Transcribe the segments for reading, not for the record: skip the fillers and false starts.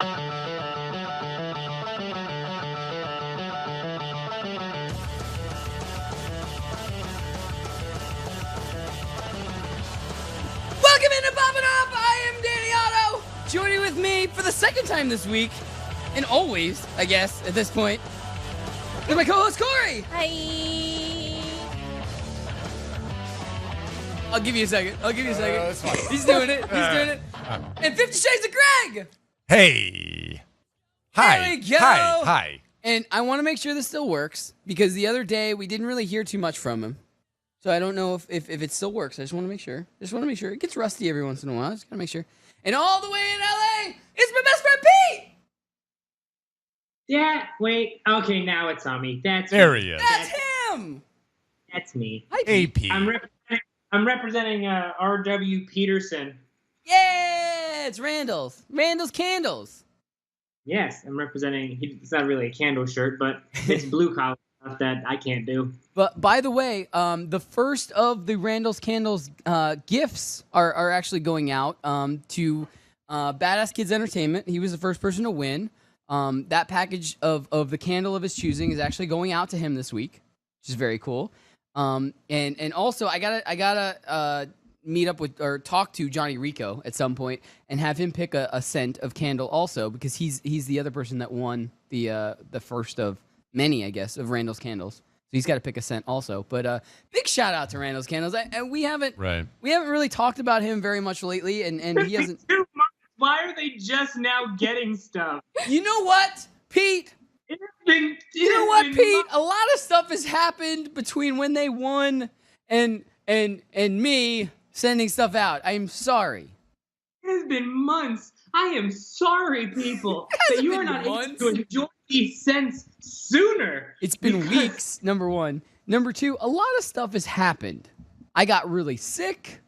Welcome into Poppin Off. I am Danny Otto. Joining with me for the second time this week, and always, I guess, at this point, is my co-host Cori. Hi. I'll give you a second. That's fine. He's doing it. And 50 Shades of Greg. Hey. Hi. There we go. Hi. And I want to make sure this still works, because the other day we didn't really hear too much from him. So I don't know if it still works. I just want to make sure. It gets rusty every once in a while. I just got to make sure. And all the way in LA, it's my best friend Pete. Yeah, wait. Okay, now it's on me. There he is. That's him. That's me. Hi, Pete. AP. I'm representing R.W. Peterson. Yeah, it's Randall's Candles. Yes, I'm representing. It's not really a candle shirt, but it's blue collar stuff that I can't do. But by the way, the first of the Randall's Candles gifts are actually going out to Badass Kids Entertainment. He was the first person to win. That package of the candle of his choosing is actually going out to him this week, which is very cool. And also I gotta meet up with or talk to Johnny Rico at some point and have him pick a scent of candle also, because he's the other person that won the first of many, I guess, of Randall's Candles. So he's got to pick a scent also. But big shout out to Randall's Candles. And we haven't really talked about him very much lately, and he hasn't. 2 months. Why are they just now getting stuff? You know what, Pete? Pete? A lot of stuff has happened between when they won and me sending stuff out. I'm sorry. It has been months. I am sorry, people, that you are not able to enjoy these scents sooner. It's been weeks, number one. Number two, a lot of stuff has happened. I got really sick.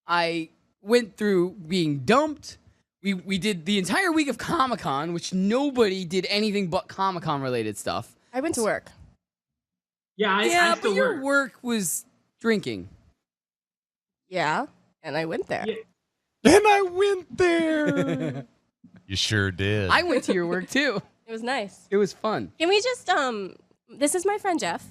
I went through being dumped. We did the entire week of Comic-Con, which nobody did anything but Comic-Con related stuff. I went to work. Yeah, I still but your work. work was drinking. Yeah, and I went there. Yeah. And I went there. You sure did. I went to your work too. It was nice. It was fun. Can we just this is my friend Jeff.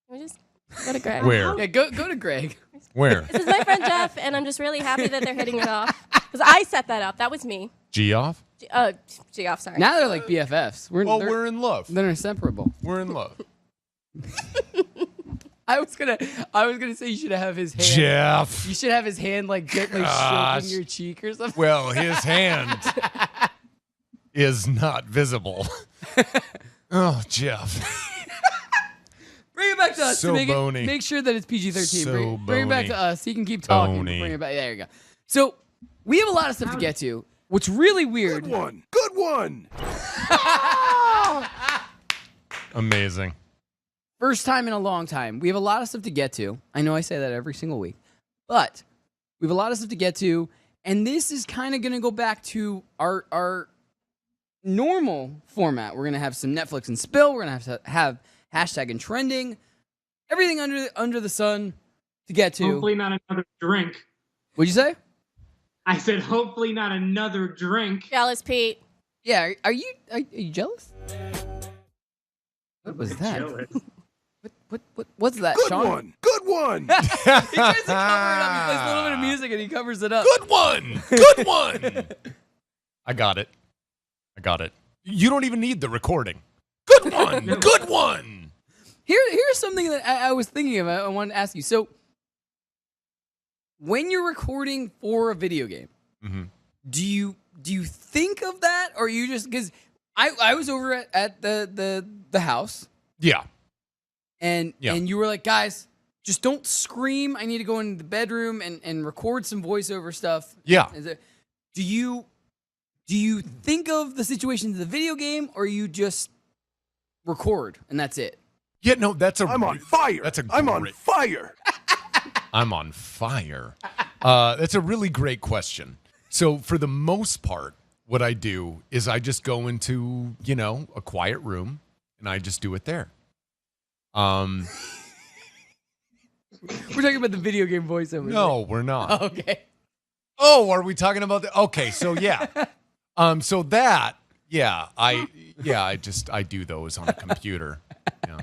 Can we just go to Greg? Where? Yeah, go to Greg. Where? This is my friend Jeff, and I'm just really happy that they're hitting it off. Because I set that up. That was me. G off? G off, sorry. Now they're like BFFs. We're in love. They're inseparable. We're in love. I was gonna say you should have his hand. Jeff. You should have his hand like gently stroking your cheek or something. Well, his hand is not visible. Oh, Jeff. Bring it back to us. So to bony. Make sure that it's PG-13. So bring it back bony. to us. You can keep talking. Bony. Bring it back. There you go. So we have a lot of stuff to get to. What's really weird? Good one. Amazing. First time in a long time. We have a lot of stuff to get to. I know I say that every single week, but we have a lot of stuff to get to, and this is kind of going to go back to our normal format. We're going to have some Netflix and spill. We're going to have hashtag and trending, everything under the sun to get to. Hopefully not another drink. What'd you say? I said hopefully not another drink. Jealous Pete. Yeah. Are you jealous? What was that? Jealous. What's that, Sean? Good one. He tries to cover it up. He plays a little bit of music and he covers it up. Good one. I got it. You don't even need the recording. Good one. Here's something that I was thinking of. I wanted to ask you. So, when you're recording for a video game, do you think of that, or you just, because I was over at the house. Yeah. And you were like, guys, just don't scream. I need to go into the bedroom and record some voiceover stuff. Yeah. Do you think of the situations of the video game, or you just record and that's it? Yeah, no, I'm on fire. I'm on fire. I'm on fire. That's a really great question. So for the most part, what I do is I just go into, a quiet room and I just do it there. We're talking about the video game voiceover. No, we're not. Okay. Oh, are we talking about the? Okay, so yeah. So that, I do those on a computer. Yeah.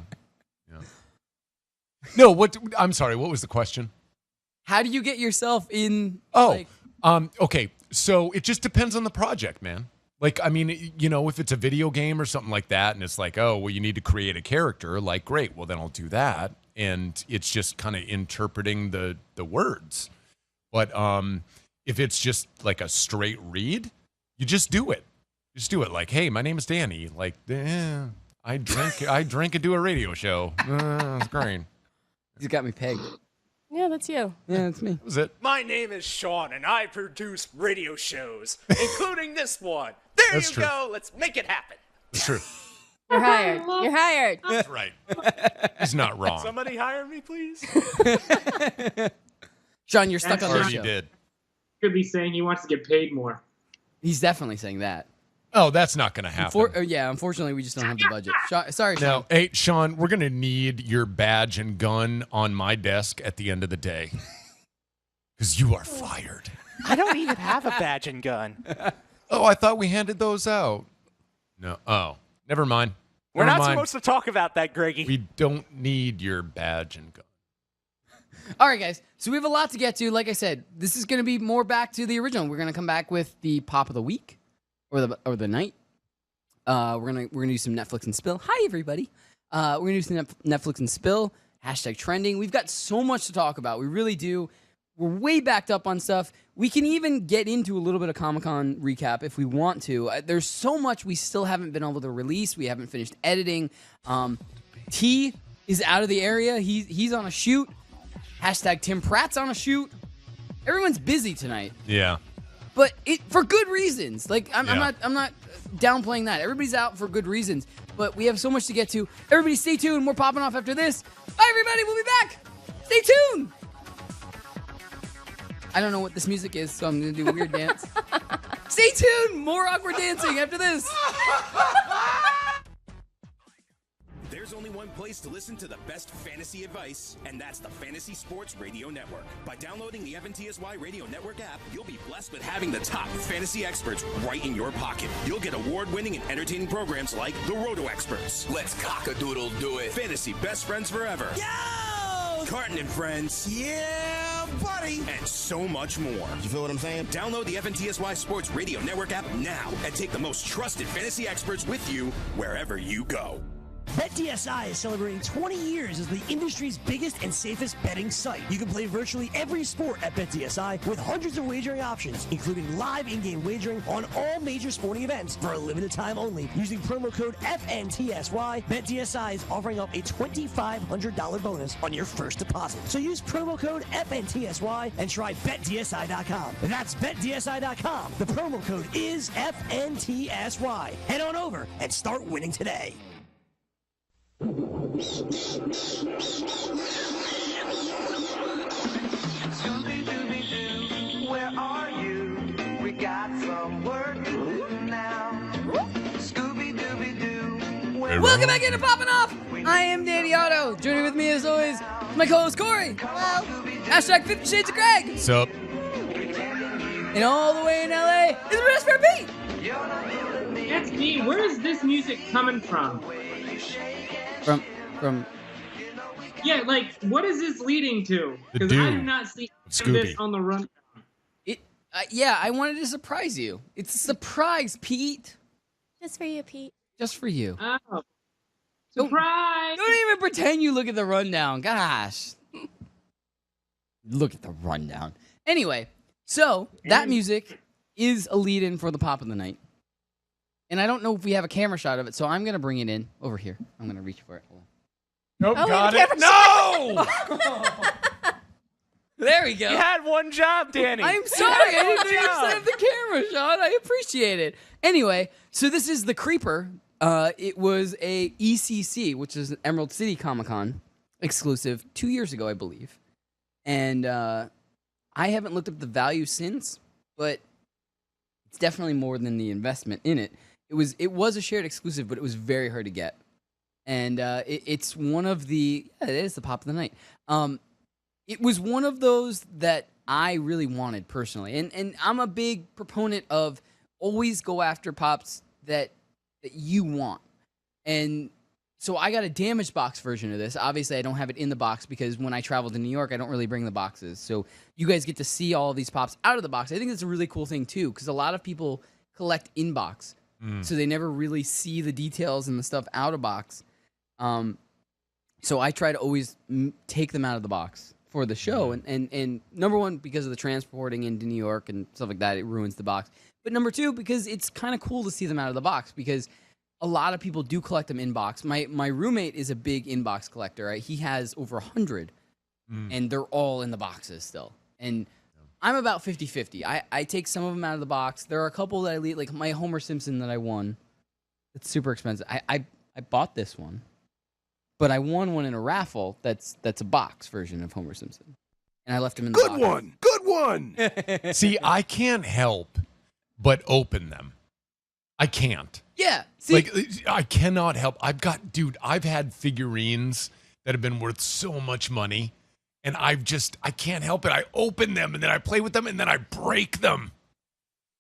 No, I'm sorry, what was the question? How do you get yourself in? Okay. So it just depends on the project, man. Like, I mean, if it's a video game or something like that, and it's like, oh, well, you need to create a character, like, great, well, then I'll do that. And it's just kind of interpreting the words. But if it's just like a straight read, you just do it. Just do it. Like, hey, my name is Danny. Like, I drink and do a radio show. It's great. He's got me pegged. Yeah, that's you. Yeah, that's me. That was it. My name is Sean, and I produce radio shows, including this one. There That's you true. go. Let's make it happen. It's true. You're hired. You're hired. That's right. He's not wrong. Somebody hire me, please. Sean, you're stuck on the Already show. did. Could be saying he wants to get paid more. He's definitely saying that. Oh, that's not going to happen. Unfortunately, we just don't have the budget. Sorry, Sean. Now, hey, Sean, we're going to need your badge and gun on my desk at the end of the day. Because you are fired. I don't even have a badge and gun. Oh, I thought we handed those out. No. Oh, never mind. We're Never not mind. supposed to talk about that, Greggy. We don't need your badge and gun. All right, guys. So we have a lot to get to. Like I said, this is going to be more back to the original. We're going to come back with the pop of the week or the night. We're gonna do some Netflix and spill. Hi, everybody. We're gonna do some Netflix and spill. Hashtag trending. We've got so much to talk about. We really do. We're way backed up on stuff. We can even get into a little bit of Comic-Con recap if we want to. There's so much we still haven't been able to release. We haven't finished editing. T is out of the area. He's on a shoot. Hashtag Tim Pratt's on a shoot. Everyone's busy tonight, Yeah. but for good reasons. Like I'm Yeah. not downplaying that. Everybody's out for good reasons, but we have so much to get to. Everybody, stay tuned. More popping off after this. Bye, everybody. We'll be back. Stay tuned. I don't know what this music is, so I'm gonna do a weird dance. Stay tuned. More awkward dancing after this. There's only one place to listen to the best fantasy advice, and that's the Fantasy Sports Radio Network. By downloading the FNTSY Radio Network app, you'll be blessed with having the top fantasy experts right in your pocket. You'll get award-winning and entertaining programs like The Roto Experts, Let's Cock-a-Doodle Do It, Fantasy Best Friends Forever, Yo! Carton and Friends, Yeah, buddy, and so much more. You feel what I'm saying? Download the FNTSY Sports Radio Network app now and take the most trusted fantasy experts with you wherever you go. BetDSI is celebrating 20 years as the industry's biggest and safest betting site. You can play virtually every sport at BetDSI with hundreds of wagering options, including live in-game wagering on all major sporting events for a limited time only. Using promo code FNTSY, BetDSI is offering up a $2,500 bonus on your first deposit. So use promo code FNTSY and try BetDSI.com. That's BetDSI.com. The promo code is FNTSY. Head on over and start winning today. Scooby-Dooby-Doo, where are you? We got some work to do now. Scooby-Dooby-Doo, where Welcome back into Poppin' Off. I am Danny Otto. Joining with me as always, my co-host Cori. Hello. Hashtag 50 Shades of Greg. What's up? And all the way in LA is the best friend Pete. That's me. Where is this music coming from? From Yeah, like, what is this leading to? The Because I do Doom not see of Scooby. this on the run. yeah, I wanted to surprise you. It's a surprise, Pete. Just for you, Pete. Just for you. Oh. Don't- Surprise! Don't even pretend you look at the rundown. Gosh. Look at the rundown. Anyway, so that music is a lead-in for the pop of the night. And I don't know if we have a camera shot of it, so I'm going to bring it in over here. I'm going to reach for it. Hold on. Nope, Oh, got the it. camera's No! There we go. You had one job, Danny. I'm sorry. I didn't even have the camera shot. I appreciate it. Anyway, so this is The Creeper. It was a ECC, which is an Emerald City Comic-Con exclusive 2 years ago, I believe. And I haven't looked up the value since, but it's definitely more than the investment in it. It was a shared exclusive, but it was very hard to get. And it's one of the... Yeah, it is the pop of the night. It was one of those that I really wanted personally. And I'm a big proponent of always go after pops that you want. And so I got a damaged box version of this. Obviously, I don't have it in the box because when I travel to New York, I don't really bring the boxes. So you guys get to see all of these pops out of the box. I think that's a really cool thing, too, because a lot of people collect in box. So they never really see the details and the stuff out of box. So I try to always take them out of the box for the show. And number one, because of the transporting into New York and stuff like that, it ruins the box. But number two, because it's kind of cool to see them out of the box because a lot of people do collect them in box. My roommate is a big in-box collector. Right? He has over 100, and they're all in the boxes still. And I'm about 50-50. I take some of them out of the box. There are a couple that I leave, like my Homer Simpson that I won. It's super expensive. I bought this one, but I won one in a raffle that's a box version of Homer Simpson. And I left him in the box. Good one! See, I can't help but open them. I can't. Yeah. See, Like, I cannot help. I've had figurines that have been worth so much money, and I can't help it. I open them, and then I play with them, and then I break them.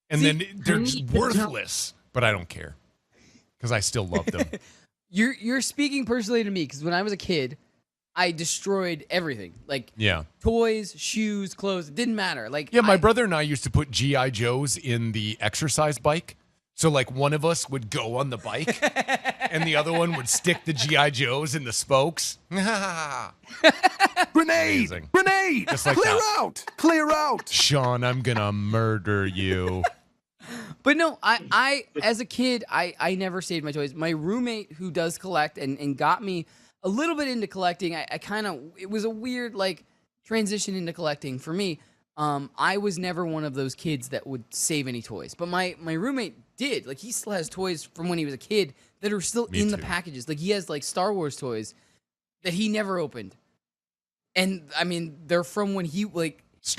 And then they're just worthless. But I don't care, because I still love them. You're speaking personally to me, because when I was a kid, I destroyed everything. Like, toys, shoes, clothes, it didn't matter. Like, my brother and I used to put G.I. Joes in the exercise bike. So, like, one of us would go on the bike, and the other one would stick the G.I. Joes in the spokes. Grenade! Amazing. Grenade! Just like Clear that. out! Clear out! Sean, I'm going to murder you. But no, I as a kid, I never saved my toys. My roommate who does collect and got me a little bit into collecting, it was a weird, like, transition into collecting for me. I was never one of those kids that would save any toys. But my roommate did. Like, he still has toys from when he was a kid that are still in the packages. Like, he has, like, Star Wars toys that he never opened. And, I mean, they're from when he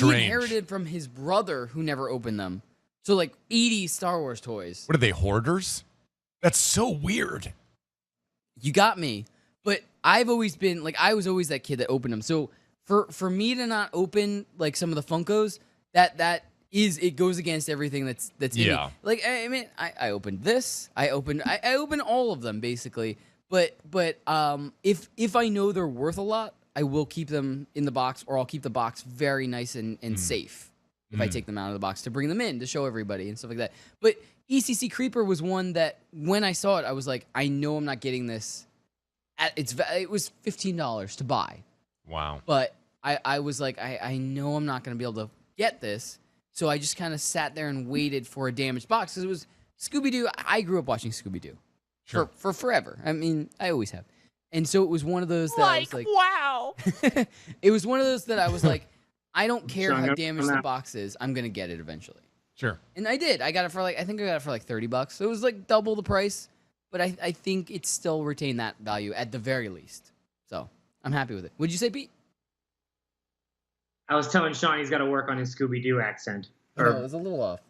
inherited from his brother who never opened them. So, like, 80 Star Wars toys. What are they, hoarders? That's so weird. You got me. But I've always been, like, I was always that kid that opened them. So, for me to not open, like, some of the Funkos, it goes against everything that's in me. Like, I mean, I opened this. I opened all of them, basically. But if I know they're worth a lot, I will keep them in the box, or I'll keep the box very nice and safe if I take them out of the box to bring them in to show everybody and stuff like that. But ECC Creeper was one that when I saw it, I was like, I know I'm not getting this. It was $15 to buy. Wow. But I was like, I know I'm not going to be able to get this. So I just kind of sat there and waited for a damaged box. Because it was Scooby-Doo. I grew up watching Scooby-Doo for forever. I mean, I always have. And so it was one of those that I was like, wow. It was one of those that I was like, I don't care how damaged the box is. I'm going to get it eventually. Sure. And I did. I got it for I think I got it for like $30. So it was like double the price. But I think it still retained that value at the very least. So I'm happy with it. What'd you say, Pete? I was telling Sean he's got to work on his Scooby-Doo accent. No, it was a little off.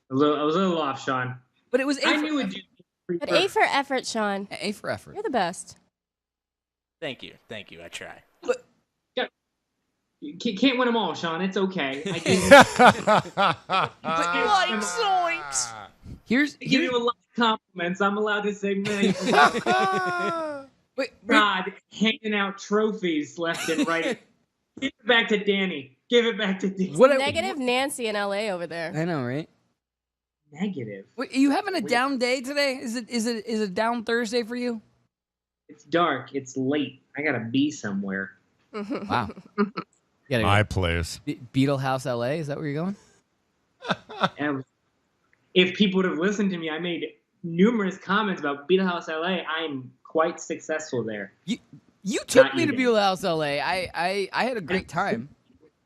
I was a little off, Sean. But it was I knew it'd do. But A for effort, Sean. A for effort. You're the best. Thank you. I try. But you can't win them all, Sean. It's okay. I Like zoinks! Here's give you a lot of compliments. I'm allowed to say many. Wait, God, handing out trophies left and right. Give it back to Danny. Give it back to Danny. Negative Nancy in LA over there. I know, right? Negative. Wait, are you having a down day today? Is it down Thursday for you? It's dark. It's late. I gotta be somewhere. Wow. My place. Beetle House, LA. Is that where you're going? And if people would have listened to me, I made numerous comments about Beetle House, LA. I'm quite successful there. You took me to Beetle House, LA. I had a great time.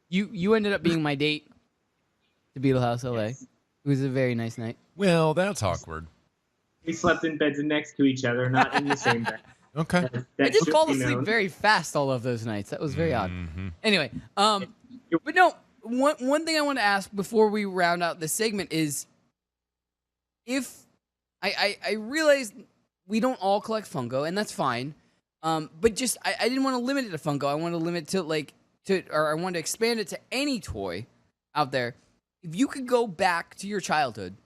You ended up being my date to Beetle House, LA. Yes. It was a very nice night. Well, that's awkward. We slept in beds next to each other, not in the same bed. Okay. I did fall asleep very fast all of those nights. That was very odd. Anyway, but no, one thing I want to ask before we round out this segment is if I realize we don't all collect Funko, and that's fine. But just I didn't want to limit it to Funko. I wanted to limit it to I wanted to expand it to any toy out there. if you could go back to your childhood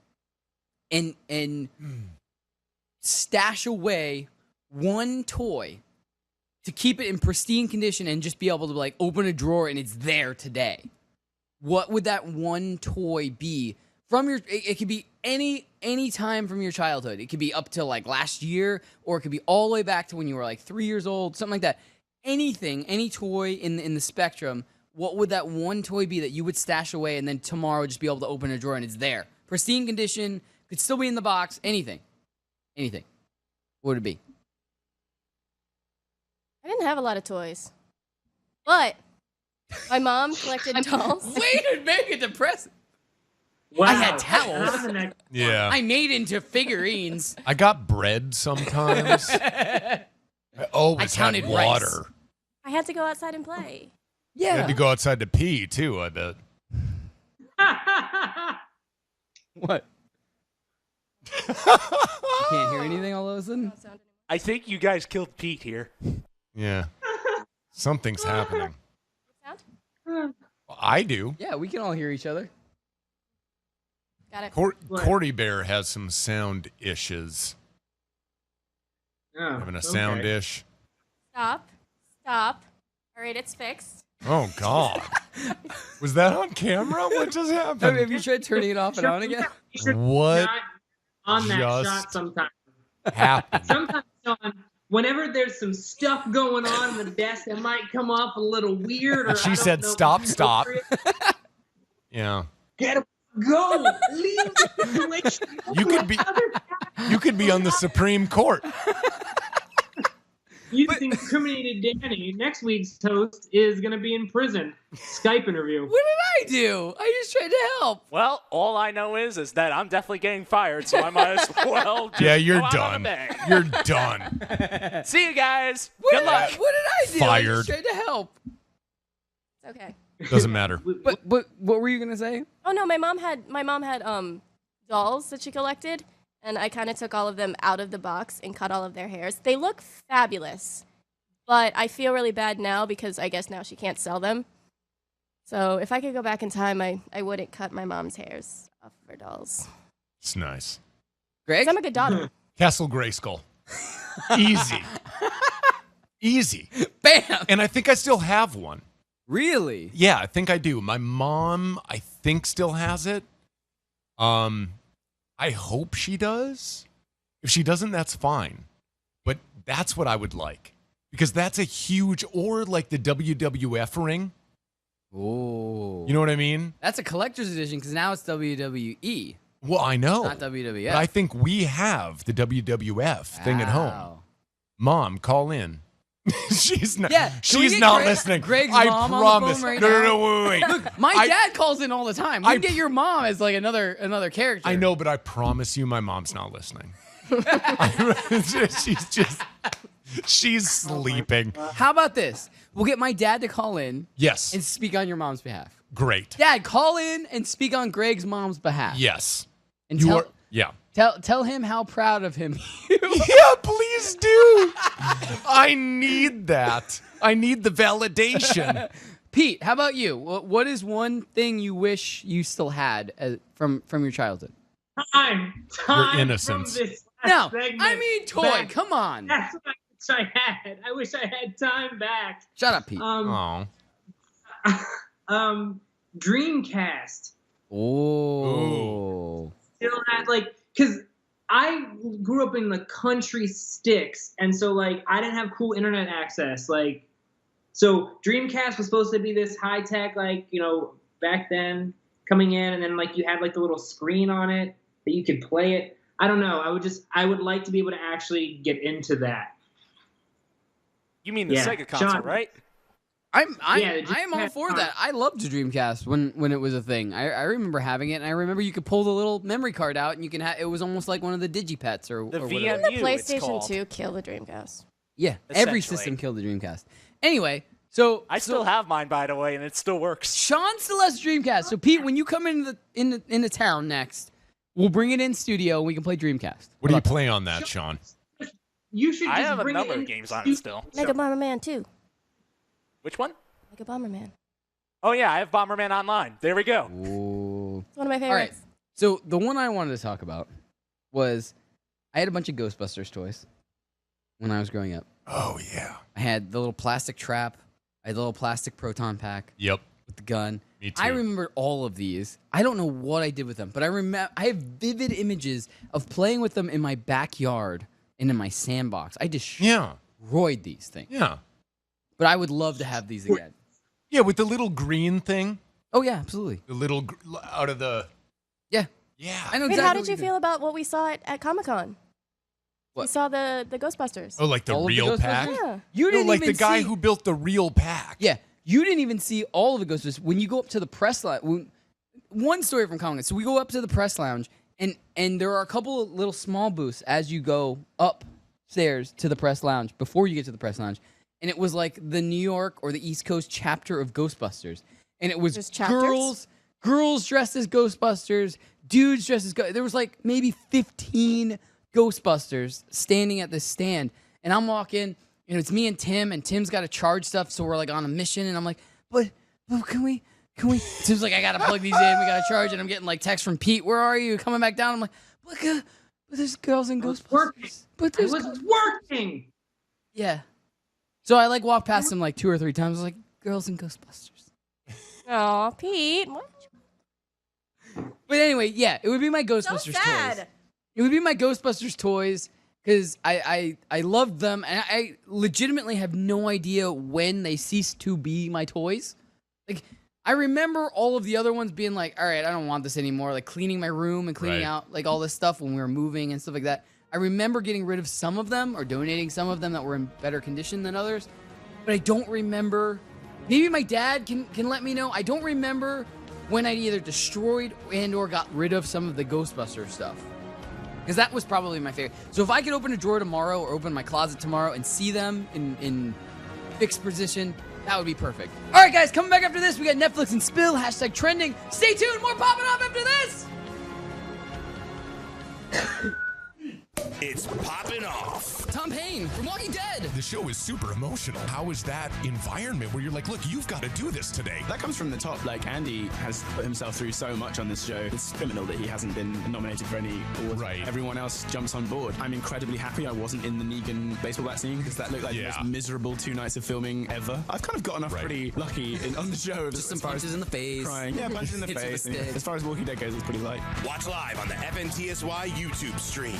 and stash away one toy to keep it in pristine condition and just be able to like open a drawer and it's there today, what would that one toy be from your? It could be any time from your childhood. It could be up to like last year, or it could be all the way back to when you were like 3 years old, something like that. Anything, any toy in the spectrum. What would that one toy be that you would stash away and then tomorrow just be able to open a drawer and it's there, pristine condition, could still be in the box, anything. What would it be? I didn't have a lot of toys, but my mom collected dolls. Way to make it depressing. Wow. I had towels. Yeah. I made into figurines. I got bread sometimes. I always had counted water. rice. I had to go outside and play. You had Yeah. to go outside to pee, too, I bet. What? You can't hear anything all of a sudden? I think you guys killed Pete here. Yeah. Something's happening. Sound? Well, I do. Yeah, we can all hear each other. Got it. Cori Bear has some sound issues. Oh, Having a sound okay. ish. Stop. All right, it's fixed. Oh, God. Was that on camera? What just happened? Have you tried turning it off and on again? You should What not on that just shot sometimes. happened? Sometimes, Sean, whenever there's some stuff going on in the desk that might come off a little weird, or She I said, don't know, stop. Yeah. Get him, go, leave the situation. You could be on the Supreme Court. You incriminated Danny. Next week's host is going to be in prison. Skype interview. What did I do? I just tried to help. Well, all I know is that I'm definitely getting fired, so I might as well just Yeah, you're go out on a done. bang. You're done. See you guys. What Good did luck. what did I do? I Fired. just tried to help. It's okay. Doesn't matter. But what were you gonna say? Oh no, my mom had dolls that she collected, and I kind of took all of them out of the box and cut all of their hairs. They look fabulous, but I feel really bad now because I guess now she can't sell them. So if I could go back in time, I wouldn't cut my mom's hairs off of her dolls. It's nice. Greg? 'Cause I'm a good daughter. Castle Grayskull. Easy. Easy. Bam! And I think I still have one. Really? Yeah, I think I do. My mom, I think, still has it. I hope she does. If she doesn't, that's fine. But that's what I would like. Because that's a huge, or like the WWF ring. Oh. You know what I mean? That's a collector's edition because now it's WWE, Well, I know. not WWF. But I think we have the WWF thing at home. Wow. Mom, call in. she's not. Yeah, can we she's get not Greg- listening. Greg's I mom on the promise. phone right no, now? no, wait. Look, my dad calls in all the time. We get your mom as like another character. I know, but I promise you, my mom's not listening. she's sleeping. How about this? We'll get my dad to call in Yes. and speak on your mom's behalf. Great. Dad, call in and speak on Greg's mom's behalf. Yes. And You tell, are. Yeah. tell him how proud of him Yeah, please do. I need that. I need the validation. Pete, how about you? What is one thing you wish you still had from your childhood? Time Your innocence. From this No, last segment I mean toy. back. Come on. That's what I wish I had. I wish I had time back. Shut up, Pete. Oh. Dreamcast. Oh. Still had because I grew up in the country sticks, and so I didn't have cool internet access. So Dreamcast was supposed to be this high tech, back then coming in, and then you had the little screen on it that you could play it. I don't know. I would like to be able to actually get into that. You mean the Yeah. Sega console, Sean. right? I'm Yeah, all for that. I loved the Dreamcast when it was a thing. I remember having it, and I remember you could pull the little memory card out, and you can it was almost like one of the digipets or The whatever. VM. The You, it's PlayStation called. 2 killed the Dreamcast. Yeah, every Essentially. system killed the Dreamcast. Anyway, so I still have mine, by the way, and it still works. Sean still has Dreamcast. So Pete, when you come into town next, we'll bring it in studio and we can play Dreamcast. What do you play on that, Sean? You should. I just have a bring number it in of games on it still. Mega Bomberman 2. Which one? Mega Bomberman. Oh yeah, I have Bomberman Online. There we go. Ooh, cool. It's one of my All right. favorites. So the one I wanted to talk about was I had a bunch of Ghostbusters toys when I was growing up. Oh, yeah. I had the little plastic trap. I had the little plastic proton pack Yep. with the gun. Me too. I remember all of these. I don't know what I did with them, but I have vivid images of playing with them in my backyard and in my sandbox. I destroyed these things. Yeah. But I would love to have these again. Yeah, with the little green thing. Oh, yeah, absolutely. The little out of the. Yeah. Yeah. I know Wait, exactly how what did you did. feel about what we saw at Comic-Con? We What? saw the Ghostbusters. Oh, like the All of the real Ghostbusters? pack? Yeah. You No, didn't like even the guy see, who built the real pack. Yeah, you didn't even see all of the Ghostbusters. When you go up to the press lounge, one story from Comic-Con. So we go up to the press lounge, and there are a couple of little small booths as you go upstairs to the press lounge before you get to the press lounge. And it was like the New York or the East Coast chapter of Ghostbusters. And it was Just chapters? girls dressed as Ghostbusters, dudes dressed as There was like maybe 15 Ghostbusters standing at this stand. And I'm walking, and it's me and Tim's got to charge stuff, so we're like on a mission. And I'm like, but can we? Tim's like, I got to plug these in, we got to charge. And I'm getting like text from Pete, where are you? Coming back down. I'm like, but there's girls in Ghostbusters. But I there's was working. Yeah. So I like walked past him like 2 or 3 times. I was like, girls in Ghostbusters. Aw, Pete. What? But anyway, yeah, it would be my Ghostbusters toys. It would be my Ghostbusters toys because I loved them, and I legitimately have no idea when they ceased to be my toys. Like, I remember all of the other ones being like, all right, I don't want this anymore. Like cleaning my room and cleaning out like all this stuff when we were moving and stuff like that. I remember getting rid of some of them or donating some of them that were in better condition than others, but I don't remember. Maybe my dad can let me know. I don't remember when I either destroyed and or got rid of some of the Ghostbuster stuff. Because that was probably my favorite. So if I could open a drawer tomorrow or open my closet tomorrow and see them in fixed position, that would be perfect. All right, guys, coming back after this, we got Netflix and Spill, #trending. Stay tuned, more Poppin' Off after this. It's Poppin' Off. Tom Payne from Walking Dead. The show is super emotional. How is that environment where you're like, look, you've got to do this today? That comes from the top. Like, Andy has put himself through so much on this show. It's criminal that he hasn't been nominated for any awards. Right. Everyone else jumps on board. I'm incredibly happy I wasn't in the Negan baseball bat scene because that looked like the most miserable 2 nights of filming ever. I've kind of gotten off pretty lucky on the show. Just some punches in the face. Crying. Yeah, punches in the Hits face. with a stick. As far as Walking Dead goes, it's pretty light. Watch live on the FNTSY YouTube stream.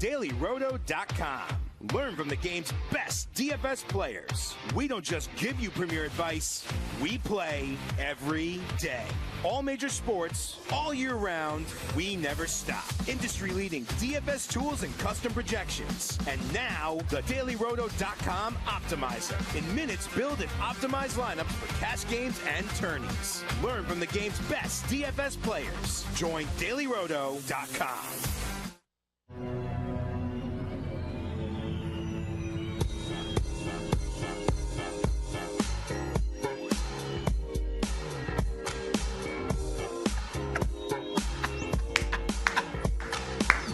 DailyRoto.com. Learn from the game's best DFS players. We don't just give you premier advice, we play every day. All major sports, all year round, we never stop. Industry-leading DFS tools and custom projections. And now, the DailyRoto.com Optimizer. In minutes, build and optimize lineups for cash games and tourneys. Learn from the game's best DFS players. Join DailyRoto.com.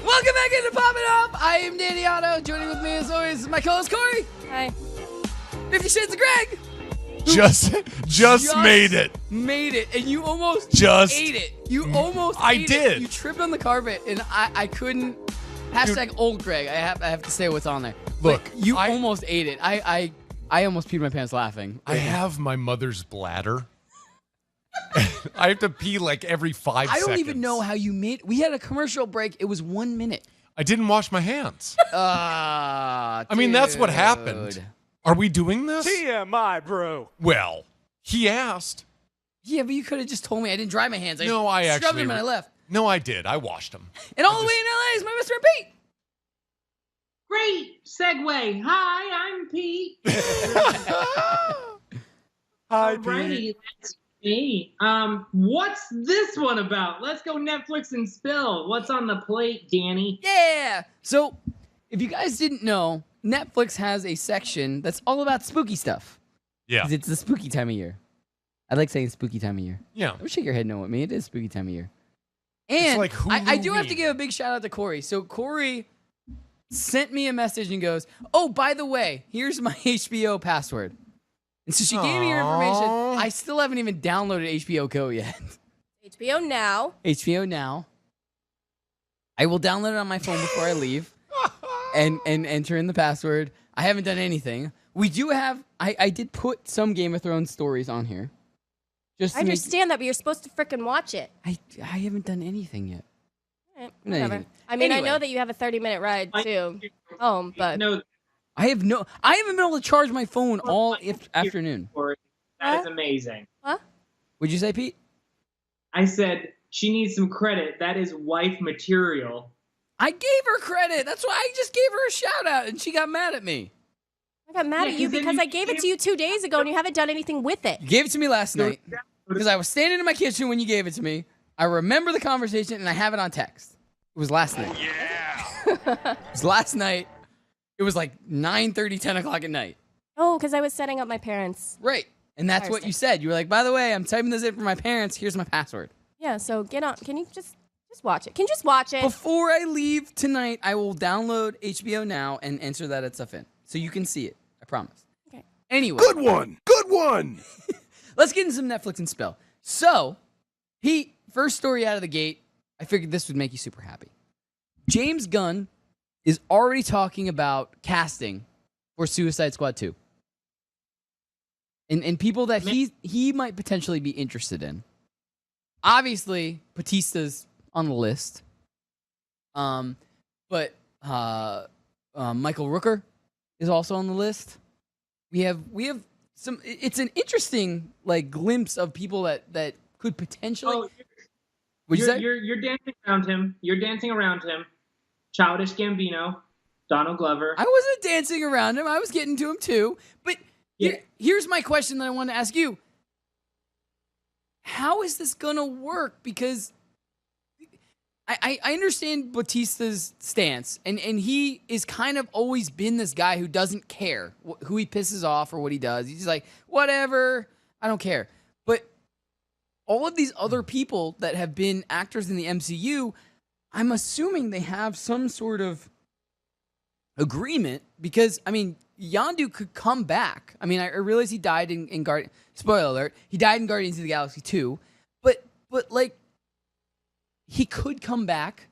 Welcome back into Poppin' Off. I am Danny Otto. Joining with me as always is my co-host Cori. Hi. 50 Shades of Greg. Just made it. Made it, and you almost Just ate it. You almost I ate did. it. You tripped on the carpet, and I couldn't. #old Greg. I have to say what's on there. Look, But you almost ate it. I almost peed my pants laughing. I have my mother's bladder. I have to pee like every 5 seconds. I don't even know how you made. We had a commercial break. It was 1 minute. I didn't wash my hands. I I mean, that's what happened. Are we doing this? TMI, bro. Well, he asked. Yeah, but you could have just told me I didn't dry my hands. No, I shoved actually. them and I left. No, I did. I washed them. And all the way in LA is my Mr. Pete. Great segue. Hi, I'm Pete. Hi, Alrighty, that's me. What's this one about? Let's go Netflix and Spill. What's on the plate, Danny? Yeah. So, if you guys didn't know, Netflix has a section that's all about spooky stuff. Yeah. 'Cause it's the spooky time of year. I like saying spooky time of year. Yeah. Don't shake your head no with me. It is spooky time of year. It's And like I do have to Hulu-ween. give a big shout out to Cori. So Cori sent me a message and goes, "Oh, by the way, here's my HBO password." And so she gave me her information. Aw. I still haven't even downloaded HBO Go yet. HBO Now. HBO Now. I will download it on my phone before I leave and enter in the password. I haven't done anything. We do have, I did put some Game of Thrones stories on here. Just I understand that, but you're supposed to freaking watch it. I haven't done anything yet. Whatever. Anything. I mean, Anyway. I know that you have a 30-minute ride to home, but No, I haven't been able to charge my phone all afternoon. that is amazing. Would you say, Pete? I said she needs some credit. That is wife material. I gave her credit. That's why I just gave her a shout out, and she got mad at me. I got mad at you because I gave it to you 2 days ago and you haven't done anything with it. You gave it to me last night because I was standing in my kitchen when you gave it to me. I remember the conversation, and I have it on text. It was last night. Yeah. It was last night. It was like 9:30, 10 o'clock at night. Oh, because I was setting up my parents. Right. And that's what you said. You were like, by the way, I'm typing this in for my parents. Here's my password. Yeah, so get on. Can you just watch it? Can you just watch it? Before I leave tonight, I will download HBO Now and enter that stuff in. So you can see it. I promise. Okay. Anyway. Good one. Good one. Let's get into some Netflix and spill. So, Pete, first story out of the gate. I figured this would make you super happy. James Gunn is already talking about casting for Suicide Squad 2. And people that he might potentially be interested in. Obviously, Batista's on the list. But Michael Rooker is also on the list. We have some. It's an interesting glimpse of people that could potentially. You're dancing around him. You're dancing around him. Childish Gambino, Donald Glover. I wasn't dancing around him. I was getting to him too. But here's my question that I want to ask you. How is this gonna work? Because I understand Batista's stance, and he is kind of always been this guy who doesn't care who he pisses off or what he does. He's just like, whatever, I don't care. But all of these other people that have been actors in the MCU, I'm assuming they have some sort of agreement because, I mean, Yondu could come back. I mean, I realize he died in Guardians. Spoiler alert, he died in Guardians of the Galaxy 2. But he could come back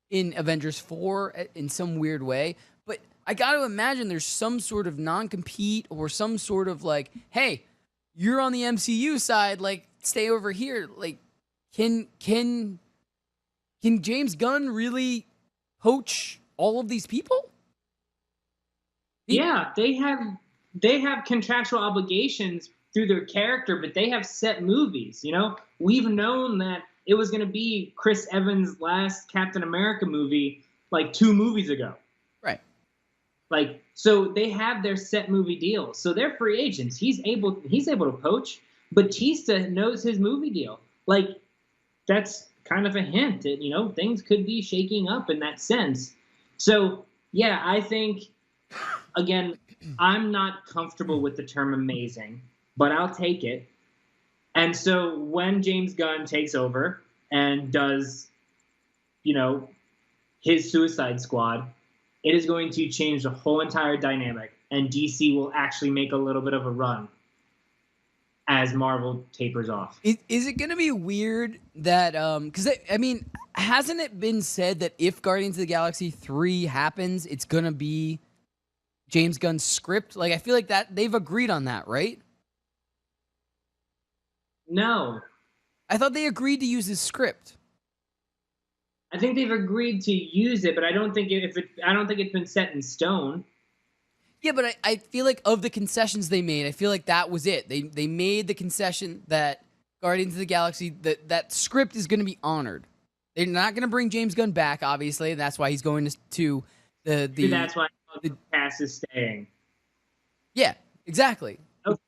in Avengers 4 in some weird way. But I got to imagine there's some sort of non-compete or some sort of hey, you're on the MCU side, stay over here. Can James Gunn really poach all of these people? Yeah, they have contractual obligations through their character, but they have set movies. We've known that it was going to be Chris Evans' last Captain America movie 2 movies ago. Right. So they have their set movie deals. So they're free agents. He's able to poach. Batista knows his movie deal. That's kind of a hint that, things could be shaking up in that sense. So, yeah, I think, again, I'm not comfortable with the term amazing, but I'll take it. And so when James Gunn takes over and does, his Suicide Squad, it is going to change the whole entire dynamic, and DC will actually make a little bit of a run as Marvel tapers off. Is it going to be weird that, because, hasn't it been said that if Guardians of the Galaxy 3 happens, it's going to be James Gunn's script? I feel like that they've agreed on that, right? No. I thought they agreed to use his script. I think they've agreed to use it, but I don't think it's been set in stone. Yeah, but I feel like of the concessions they made, I feel like that was it. They made the concession that Guardians of the Galaxy, that script is going to be honored. They're not going to bring James Gunn back, obviously, and that's why he's going to the that's why the cast is staying. Yeah, exactly. Okay.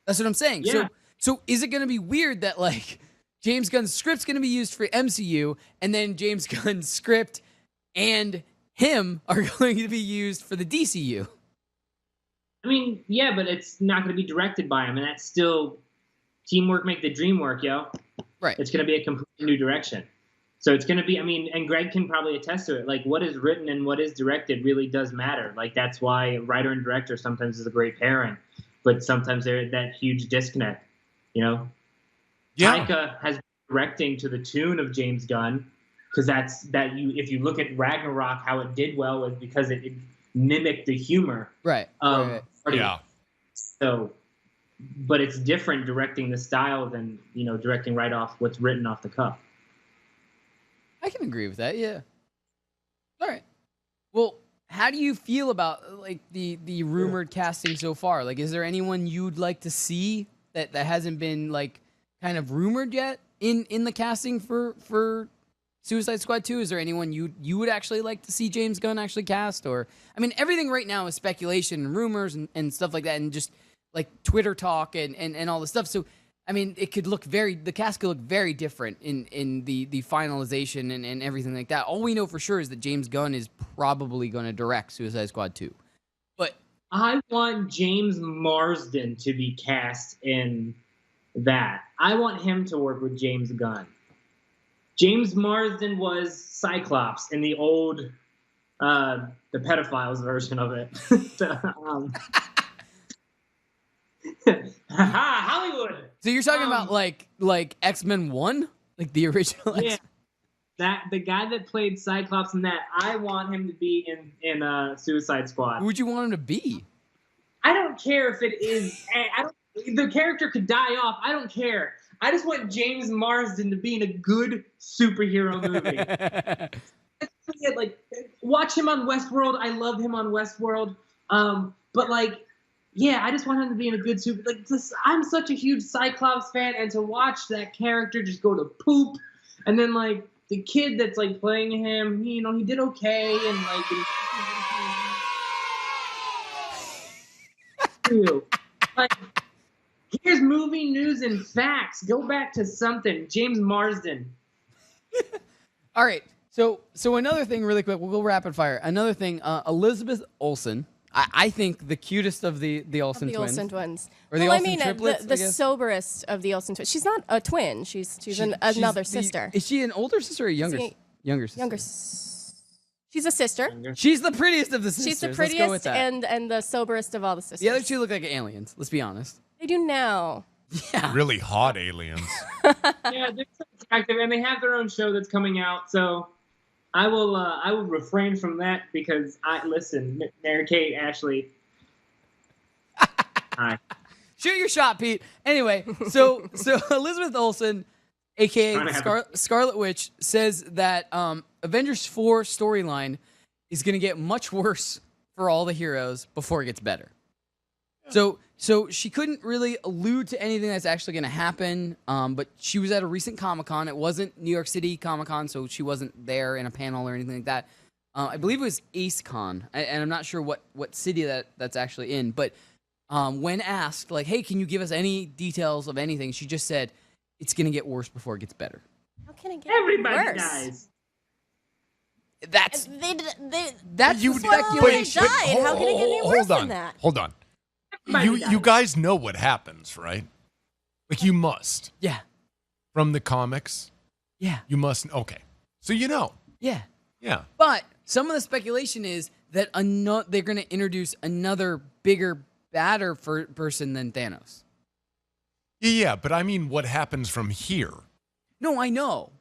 That's what I'm saying. Yeah. So is it going to be weird that James Gunn's script's going to be used for MCU, and then James Gunn's script and him are going to be used for the DCU? I mean, yeah, but it's not going to be directed by him, and that's still teamwork make the dream work, yo. Right. It's going to be a completely new direction. So it's going to be, and Greg can probably attest to it. What is written and what is directed really does matter. That's why writer and director sometimes is a great pairing, but sometimes there's that huge disconnect, Yeah. Taika has been directing to the tune of James Gunn, because if you look at Ragnarok, how it did well was because it mimicked the humor. Right. Yeah. So, but it's different directing the style than, directing right off what's written off the cuff. I can agree with that. Yeah. All right. Well, how do you feel about like the rumored casting so far? Like, is there anyone you'd like to see that hasn't been like kind of rumored yet in the casting for Suicide Squad 2? Is there anyone you would actually like to see James Gunn actually cast? Or, I mean, everything right now is speculation and rumors and stuff like that, and just like Twitter talk and all this stuff. So, I mean, the cast could look very different in the finalization and everything like that. All we know for sure is that James Gunn is probably going to direct Suicide Squad 2. But I want James Marsden to be cast in that. I want him to work with James Gunn. James Marsden was Cyclops in the old, the pedophiles version of it. Hollywood. So you're talking about like X-Men 1? Like the original Yeah. X-Men? The guy that played Cyclops in that, I want him to be in Suicide Squad. Who would you want him to be? I don't care if it is. The character could die off. I don't care. I just want James Marsden to be in a good superhero movie. Like, watch him on Westworld. I love him on Westworld. But like, yeah, I just want him to be in a good super. Like, I'm such a huge Cyclops fan, and to watch that character just go to poop, and then like the kid that's like playing him, he did okay, and like. Like, here's movie news and facts. Go back to something. James Marsden. All right. So another thing, really quick. We'll go rapid fire. Another thing. Elizabeth Olsen. I think the cutest of the Olsen twins. Olsen twins. Or the Olsen triplets. The soberest of the Olsen twins. She's not a twin. She's another sister. Is she an older sister or a younger sister? She's a sister. She's the prettiest of the sisters. She's the Let's go with prettiest that. and the soberest of all the sisters. The other two look like aliens. Let's be honest. They do now. Yeah. Really hot aliens. Yeah, they're so attractive, and they have their own show that's coming out. So I will refrain from that because listen, Mary Kate, Ashley. Hi. Shoot your shot, Pete. Anyway, so Elizabeth Olsen, aka Scarlet Witch, says that Avengers 4 storyline is going to get much worse for all the heroes before it gets better. So she couldn't really allude to anything that's actually going to happen, but she was at a recent Comic-Con. It wasn't New York City Comic-Con, so she wasn't there in a panel or anything like that. I believe it was AceCon, and I'm not sure what city that's actually in, but when asked, like, hey, can you give us any details of anything, she just said, it's going to get worse before it gets better. How can it get Everybody worse? dies. That's you speculation. How can it get any worse than that? Hold on. You guys know what happens, right? Like, you must. Yeah. From the comics? Yeah. You must. Okay. So you know. Yeah. Yeah. But some of the speculation is that they're going to introduce another bigger, badder person than Thanos. Yeah, but I mean, what happens from here? No, I know.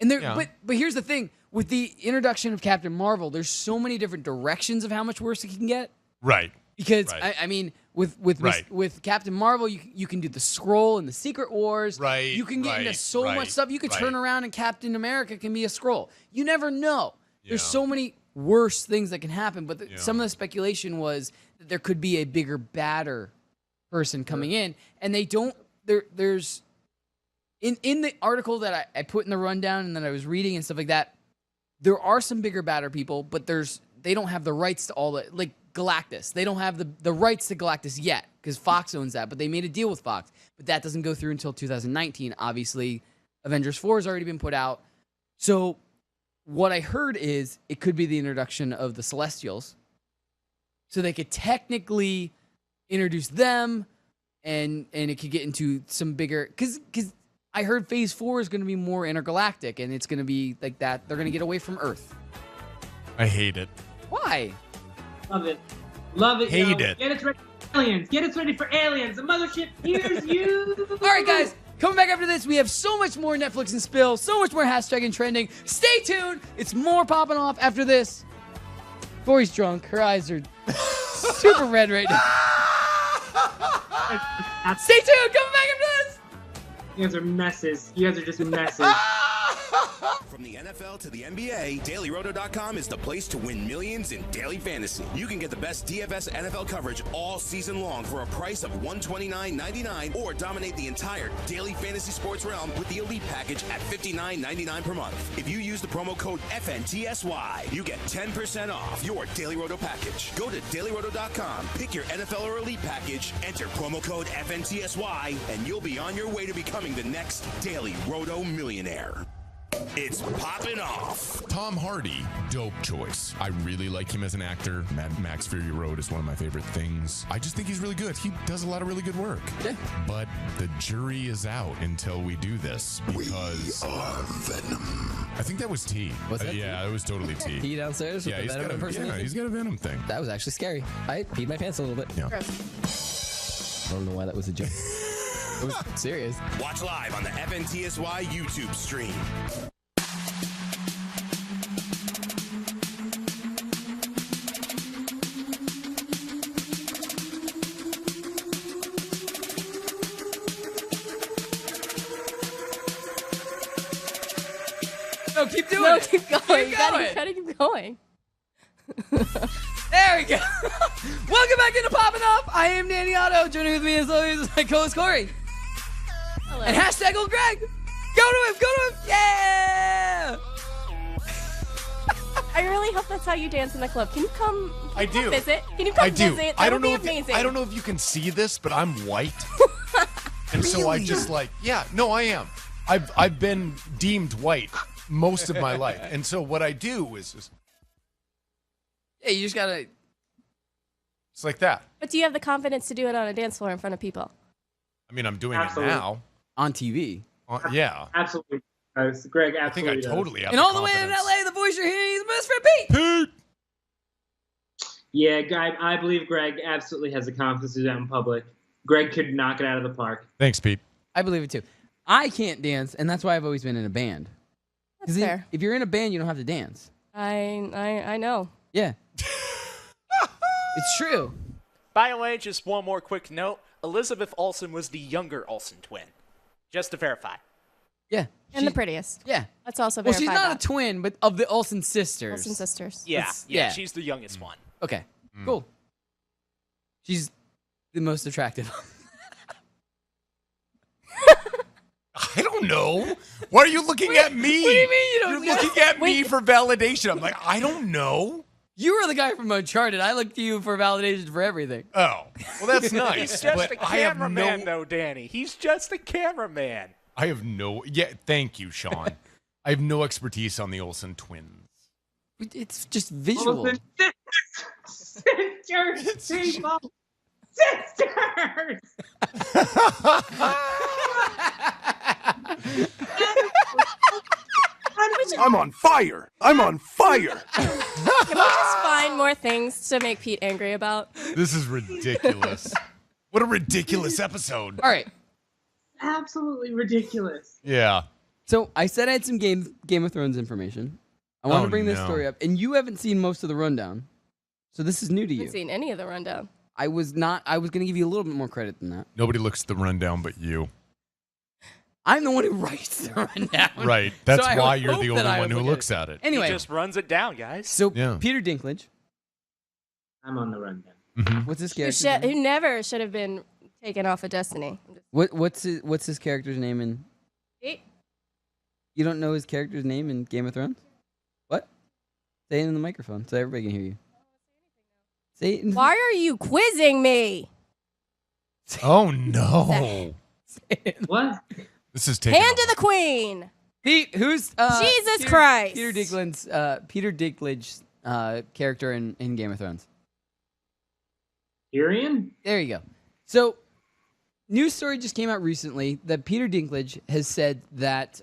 And but here's the thing. With the introduction of Captain Marvel, there's so many different directions of how much worse it can get. Right. Because, right. I mean, with Captain Marvel, you can do the Skrull and the Secret Wars. Right. You can get into so much stuff. You could turn around and Captain America can be a Skrull. You never know. Yeah. There's so many worse things that can happen. But some of the speculation was that there could be a bigger, badder person coming in. And they don't... There's... In the article that I put in the rundown and that I was reading and stuff like that, there are some bigger, badder people, but they don't have the rights to all the... Like, Galactus. They don't have the rights to Galactus yet because Fox owns that, but they made a deal with Fox. But that doesn't go through until 2019. Obviously, Avengers 4 has already been put out. So what I heard is it could be the introduction of the Celestials. So they could technically introduce them and it could get into some bigger... Because I heard Phase 4 is going to be more intergalactic and it's going to be like that. They're going to get away from Earth. I hate it. Why? Love it. Love it. Hate it. Get us ready for aliens. Get us ready for aliens. The mothership hears you. All right, guys. Coming back after this, we have so much more Netflix and spill, so much more hashtag and trending. Stay tuned. It's more popping off after this. Cori's drunk. Her eyes are super red right now. Stay tuned. Coming back after this. You guys are messes. You guys are just messes. From the NFL to the NBA, DailyRoto.com is the place to win millions in daily fantasy. You can get the best DFS NFL coverage all season long for a price of $129.99 or dominate the entire daily fantasy sports realm with the Elite package at $59.99 per month. If you use the promo code FNTSY, you get 10% off your Daily Roto package. Go to DailyRoto.com, pick your NFL or Elite package, enter promo code FNTSY, and you'll be on your way to becoming the next Daily Roto millionaire. It's Poppin' Off. Tom Hardy, dope choice. I really like him as an actor. Mad Max Fury Road is one of my favorite things. I just think he's really good. He does a lot of really good work. Yeah. But the jury is out until we do this because We are Venom. I think that was T. Was that yeah, it was totally T. Pee downstairs with Yeah, the he's Venom got impersonation? he's got a Venom thing. That was actually scary. I peed my pants a little bit. Yeah. I don't know why that was a joke. It was serious. Watch live on the FNTSY YouTube stream. No, keep doing No, it. keep going. Keep You going. gotta keep going. There we go. Welcome back into Poppin' Off. I am Danny Otto. Joining with me as always is my co-host Cori. Hello. And hashtag old Greg. Go to him. Go to him. Yeah. I really hope that's how you dance in the club. Can you come? I do. Visit? Can you come I do. visit? That I don't would know. be amazing. I don't know if you can see this, but I'm white, and so I just I am. I've been deemed white most of my life, and so what I do is just Yeah, you just gotta. it's like that. But do you have the confidence to do it on a dance floor in front of people? I mean, I'm doing Absolutely. it now. On TV. Yeah, Absolutely. Greg, I think I absolutely. totally have. And all the way in confidence. LA, the voice you're hearing is Mr. Pete. Pete. Yeah, I believe Greg absolutely has the confidence to do that in public. Greg could knock it out of the park. Thanks, Pete. I believe it too. I can't dance, and that's why I've always been in a band. That's 'Cause fair. if you're in a band, you don't have to dance. I know. Yeah. It's true. By the way, just one more quick note. Elizabeth Olsen was the younger Olsen twin. Just to verify. Yeah. And the prettiest. Yeah. Let's also Well, verify she's not that. a twin, but of the Olsen sisters. Olsen sisters. Yeah, It's- yeah, yeah. she's the youngest one. Okay. Cool. She's the most attractive. I don't know. Why are you looking at me? What do you mean you don't You're know? looking at me for validation. I'm like, I don't know. You were the guy from Uncharted. I look to you for validation for everything. Oh, well, that's nice. He's just but a I have cameraman, no. though, Danny. He's just a cameraman. I have no. Yeah, thank you, Sean. I have no expertise on the Olsen twins. It's just visual. Olsen sisters, people. Sisters. I'm on fire. I'm on fire. Can we just find more things to make Pete angry about? This is ridiculous. What a ridiculous episode. All right. Absolutely ridiculous. Yeah. So I said I had some Game of Thrones information. I want Oh, to bring this no. story up, and you haven't seen most of the rundown, so this is new to I you. haven't seen any of the rundown. I was going to give you a little bit more credit than that. Nobody looks at the rundown but you. I'm the one who writes the rundown. Right. That's So I why would you're hope the that only I one would who look at looks at it. Anyway, He just runs it down, guys. so Yeah. Peter Dinklage, I'm on the rundown. what's his Who, character? who never should have been taken off of Destiny. What's his character's name in? Pete? You don't know his character's name in Game of Thrones? What? Say it in the microphone so everybody can hear you. Say it. Why are you quizzing me? Oh, no. What? This is taking Hand to the queen. Pete, who's Jesus Christ. Peter Dinklage's character in Game of Thrones. Tyrion? There you go. So, news story just came out recently that Peter Dinklage has said that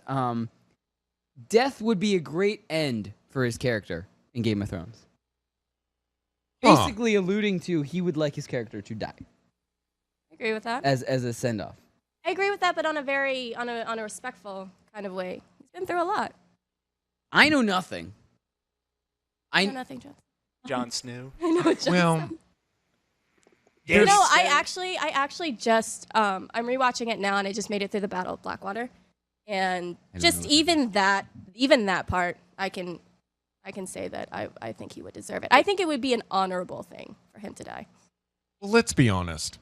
death would be a great end for his character in Game of Thrones. Huh. Basically alluding to he would like his character to die Agree with that. as a send-off. I agree with that, but on a respectful kind of way. He's been through a lot. I know nothing. I know nothing, John. Jon Snow. I know John. Well, You know, I actually just I'm rewatching it now, and I just made it through the Battle of Blackwater, and just even that part, I can say that I think he would deserve it. I think it would be an honorable thing for him to die. well, let's be honest.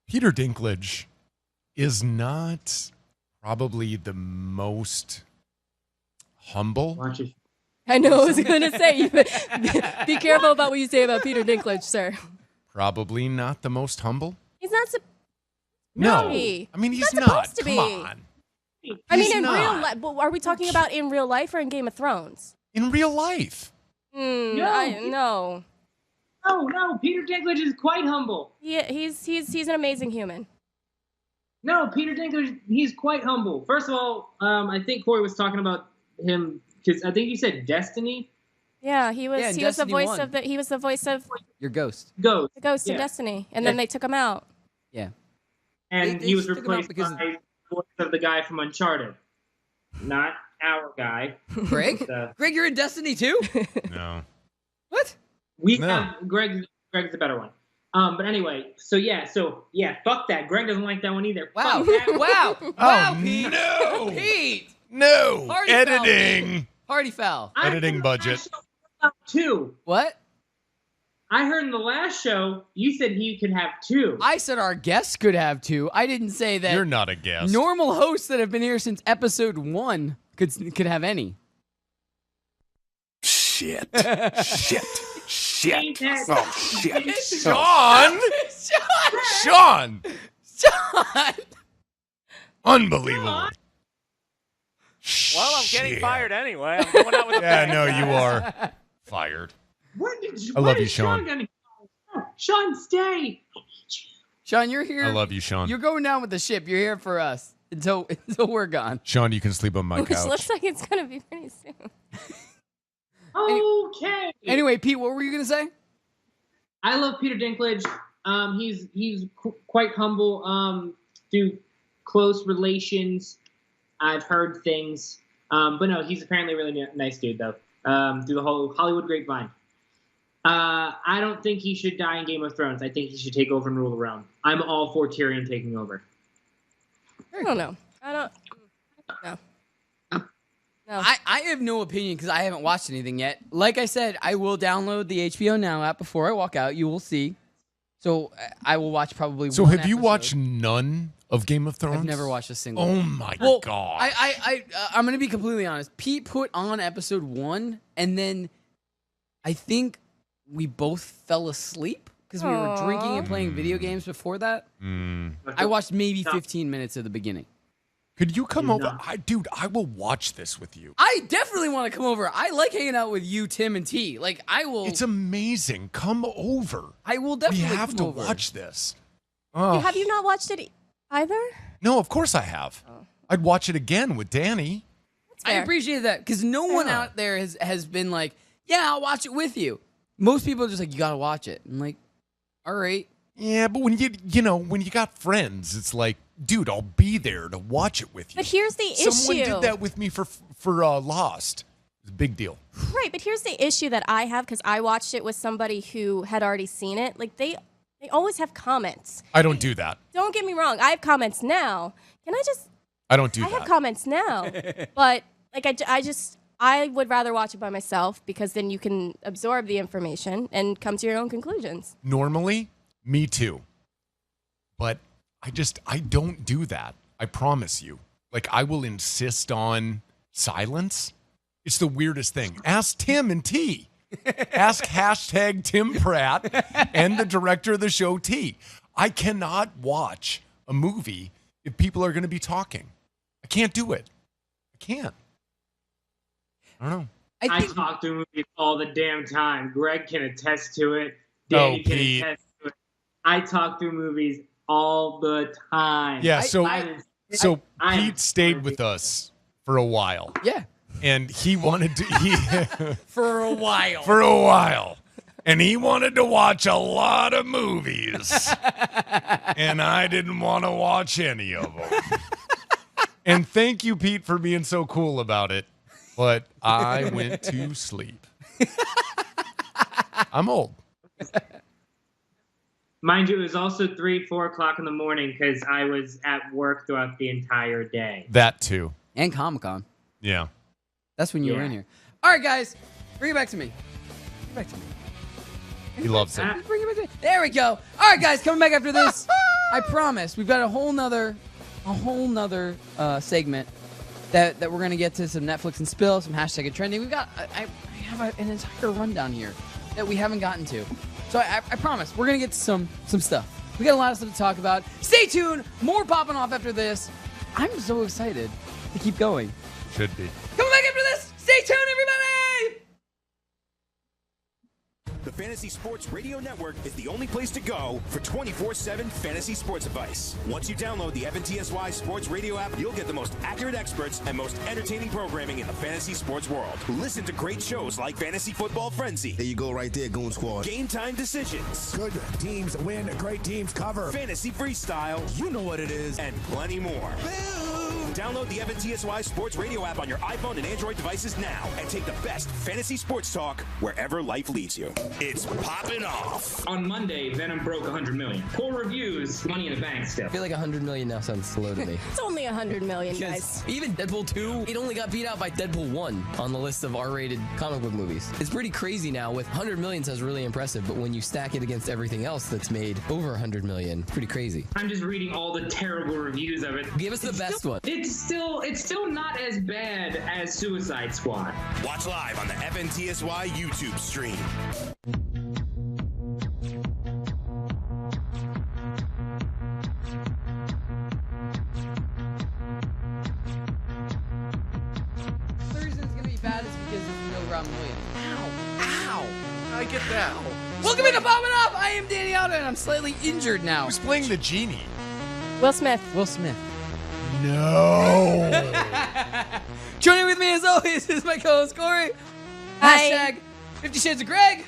Peter Dinklage is not probably the most humble. I know. I was gonna say, be careful about what you say about Peter Dinklage, sir. Probably not the most humble. He's not. No, be. I mean he's not not. supposed to Come be. on. I mean, He's in real not. life. But are we talking about in real life or in Game of Thrones? In real life. No. No, Peter Dinklage is quite humble. He's an amazing human. No, Peter Dinklage, he's quite humble. First of all, I think Cori was talking about him because I think you said Destiny. Yeah, he was. Yeah, he was the Destiny voice 1. of the. He was the voice of Your ghost. Ghost. the ghost in Yeah. Destiny, and then they took him out. Yeah. And They he was took him out replaced because by the voice of the guy from Uncharted. Not our guy. Greg? Greg, you're in Destiny too? No. What? We No. have Greg's the better one. But anyway, so fuck that. Greg doesn't like that one either. Wow. Fuck that. Wow. Oh, Wow, Pete. no. Pete. No. Party foul, Editing. Party foul. I Editing heard budget. the last show about 2. What? I heard in the last show you said he could have 2. I said our guests could have 2. I didn't say that You're not a guest. normal hosts that have been here since episode 1 could have any. Shit. Shit. Shit. Oh, shit. Sean. Sean. Sean. Unbelievable. Well, I'm getting Shit. fired anyway. I'm going out with a Yeah, bang. no, you are fired. When did you? I love when you, is Sean. Gonna go? Sean, stay. Sean, you're here. I love you, Sean. You're going down with the ship. You're here for us until we're gone. Sean, you can sleep on my Which couch. looks like it's gonna be pretty soon. Okay. Anyway, Pete, what were you gonna say? I love Peter Dinklage. He's quite humble. Through close relations, I've heard things. But no, he's apparently a really nice dude though. Through the whole Hollywood grapevine. I don't think he should die in Game of Thrones. I think he should take over and rule the realm. I'm all for Tyrion taking over. I don't know. No. I have no opinion because I haven't watched anything yet. Like I said, I will download the HBO Now app before I walk out. You will see. So I will watch probably. So one have you episode. watched none of Game of Thrones? I've never watched a single. Oh one. my Well, god! I'm gonna be completely honest. Pete put on episode 1, and then I think we both fell asleep because we were drinking and playing video games before that. I watched maybe 15 minutes of the beginning. Could you come over? Dude, I will watch this with you. I definitely want to come over. I like hanging out with you, Tim, and T. Like I will. It's amazing. Come over. I will definitely. We have come to over. watch this. Oh. Have you not watched it either? No, of course I have. I'd watch it again with Danny. I appreciate that because no one out there has been like, yeah, I'll watch it with you. Most people are just like, you gotta watch it. I'm like, all right. Yeah, but when when you got friends, it's like, dude, I'll be there to watch it with you. But here's the issue. Someone did that with me for Lost. It's a big deal. Right, but here's the issue that I have because I watched it with somebody who had already seen it. Like they always have comments. I don't do that. Don't get me wrong. I have comments now. Can I just? I don't do I that. have comments now, but like I would rather watch it by myself because then you can absorb the information and come to your own conclusions. Normally, me too. But I don't do that. I promise you. Like, I will insist on silence. It's the weirdest thing. Ask Tim and T. Ask hashtag Tim Pratt and the director of the show, T. I cannot watch a movie if people are going to be talking. I can't do it. I can't. I don't know. I talk through movies all the damn time. Greg can attest to it. Danny can Pete. attest to it. I talk through movies all the time. Yeah, so I Pete stayed with us for a while. Yeah. And he wanted to for a while. For a while. and he wanted to watch a lot of movies, and I didn't want to watch any of them. And thank you, Pete, for being so cool about it, but I went to sleep. I'm old. Mind you, it was also 3, 4 o'clock in the morning because I was at work throughout the entire day. That too. And Comic-Con. Yeah. That's when you were in here. All right, guys. Bring it back to me. Bring it back to me. He loves it. Bring it back to me. There we go. All right, guys. Coming back after this. I promise. We've got a whole nother segment that we're going to get to some Netflix and spill, some hashtag and trending. We've got, I have an entire rundown here that we haven't gotten to. So I promise we're going to get to some stuff. We got a lot of stuff to talk about. Stay tuned. More popping off after this. I'm so excited to keep going. Should be. Coming back after this. Stay tuned, everybody. The Fantasy Sports Radio Network is the only place to go for 24/7 fantasy sports advice. Once you download the FNTSY Sports Radio app, you'll get the most accurate experts and most entertaining programming in the fantasy sports world. Listen to great shows like Fantasy Football Frenzy. There you go right there, Goon Squad. Game Time Decisions. Good teams win, great teams cover. Fantasy Freestyle. You know what it is. And plenty more. Download the FNTSY Sports Radio app on your iPhone and Android devices now and take the best fantasy sports talk wherever life leads you. It's Poppin' Off. On Monday, Venom broke 100 million. Poor reviews, Money in the Bank still. I feel like 100 million now sounds low to me. It's only 100 million, guys. Even Deadpool 2, it only got beat out by Deadpool 1 on the list of R-rated comic book movies. It's pretty crazy now. With 100 million sounds really impressive, but when you stack it against everything else that's made over 100 million, it's pretty crazy. I'm just reading all the terrible reviews of it. Give us the best one. It's still not as bad as Suicide Squad. Watch live on the FNTSY YouTube stream. The reason it's going to be bad is because there's no Rob Williams. Ow. I get that. Welcome to Poppin' Off. I am Danny Aldo, and I'm slightly injured now. Who's playing the genie? Will Smith. Will Smith. No. Joining with me as always is my co-host Cori. Hi. Hashtag 50 Shades of Greg.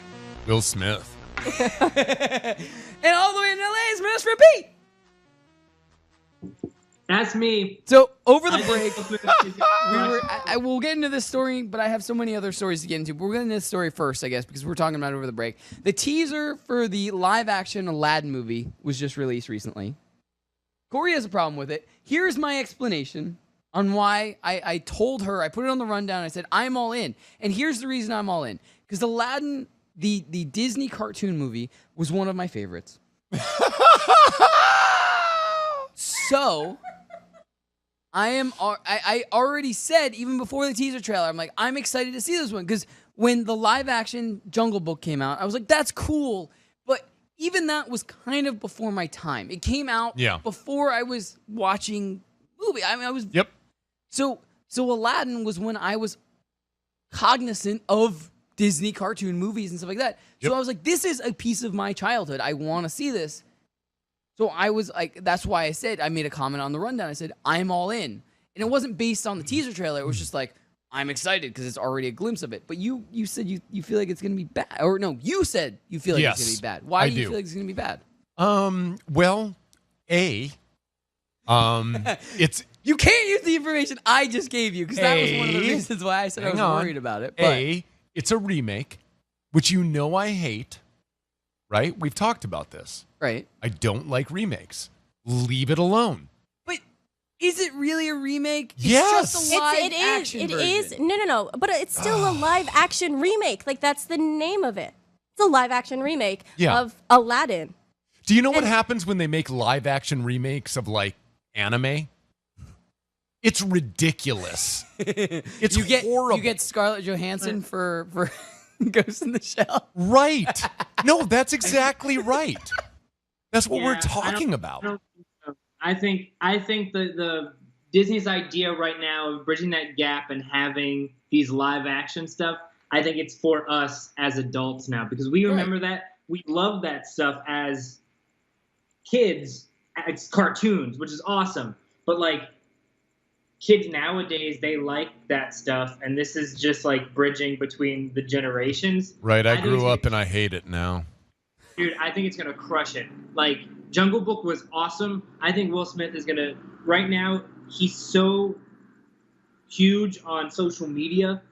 Will Smith. And all the way in LA is Mr. Pete. That's me. So over the break, we'll get into this story, but I have so many other stories to get into. But we're getting this story first, I guess, because we're talking about it over the break. The teaser for the live-action Aladdin movie was just released recently. Cori has a problem with it. Here's my explanation on why I told her, I put it on the rundown, I said, I'm all in. And here's the reason I'm all in. Because Aladdin, the Disney cartoon movie, was one of my favorites. So, I already said, even before the teaser trailer, I'm like, I'm excited to see this one. Because when the live-action Jungle Book came out, I was like, that's cool. But even that was kind of before my time. It came out before I was watching movie. I mean, I was... Yep. So Aladdin was when I was cognizant of Disney cartoon movies and stuff like that. Yep. So I was like, this is a piece of my childhood. I want to see this. So I was like, that's why I made a comment on the rundown. I said, I'm all in. And it wasn't based on the teaser trailer. It was just like, I'm excited because it's already a glimpse of it. But you said you feel like it's going to be bad. Or no, you said you feel like it's going to be bad. Why do you feel like it's going to be bad? Well, it's... You can't use the information I just gave you because that was one of the reasons why I said I was worried about it. But It's a remake, which you know I hate, right? We've talked about this. Right. I don't like remakes. Leave it alone. But is it really a remake? Yes. It's just a live action It version. is. No. But it's still a live action remake. Like, that's the name of it. It's a live action remake of Aladdin. Do you know what happens when they make live action remakes of, like, anime? It's ridiculous. It's horrible. You get Scarlett Johansson for Ghost in the Shell. Right. No, that's exactly right. That's what we're talking about. I think the Disney's idea right now of bridging that gap and having these live action stuff, I think it's for us as adults now because we remember that. We love that stuff as kids. It's cartoons, which is awesome. But like kids nowadays, they like like that stuff, and this is just like bridging between the generations. Right, I think grew it's up and I hate it now. Dude, I think it's gonna crush it. Like Jungle Book was awesome. I think Will Smith is gonna. Right now, he's so huge on social media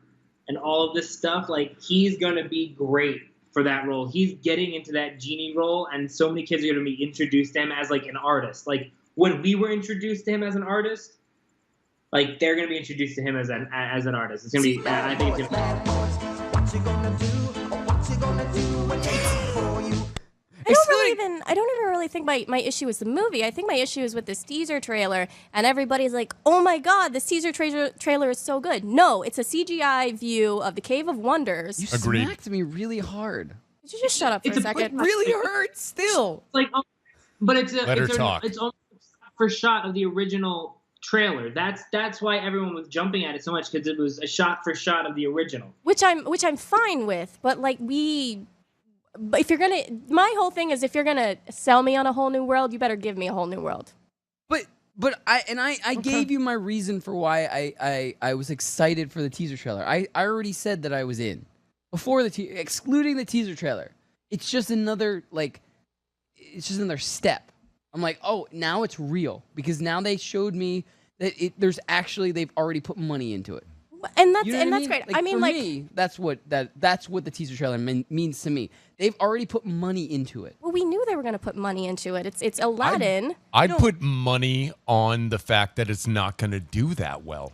and all of this stuff. Like he's gonna be great for that role. He's getting into that genie role, and so many kids are gonna be introduced to him as like an artist. Like when we were introduced to him as an artist, like they're gonna be introduced to him as an artist. It's gonna be. I think it's gonna be. I don't even really think my issue is the movie. I think my issue is with this teaser trailer, and everybody's like, "Oh my god, this teaser trailer is so good." No, it's a CGI view of the Cave of Wonders. You smacked me really hard. Did you just shut up for a second? It really hurts still. Like, but it's Let her talk. It's almost a shot of the original trailer. That's why everyone was jumping at it so much, because it was a shot for shot of the original. Which I'm fine with, but like but if you're gonna, my whole thing is if you're gonna sell me on a whole new world, you better give me a whole new world. But I gave you my reason for why I was excited for the teaser trailer. I already said that I was in before excluding the teaser trailer. It's just another step. I'm like, oh, now it's real, because now they showed me that they've already put money into it. And that's You know what that's great. For me, that's what the teaser trailer means to me. They've already put money into it. Well, we knew they were going to put money into it. It's Aladdin. I'd put money on the fact that it's not going to do that well.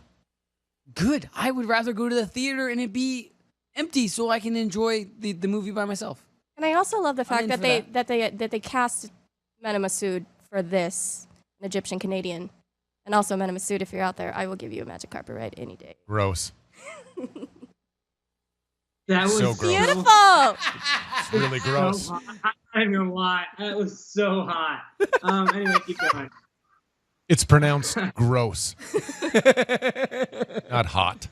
Good. I would rather go to the theater and it be empty so I can enjoy the movie by myself. And I also love the fact that they cast Mena Massoud for this, an Egyptian Canadian. And also, Mena Massoud, if you're out there, I will give you a magic carpet ride any day. Gross. That was so gross. Beautiful. It's really gross. So I'm gonna lie, that was so hot. Anyway, keep going. It's pronounced gross, not hot.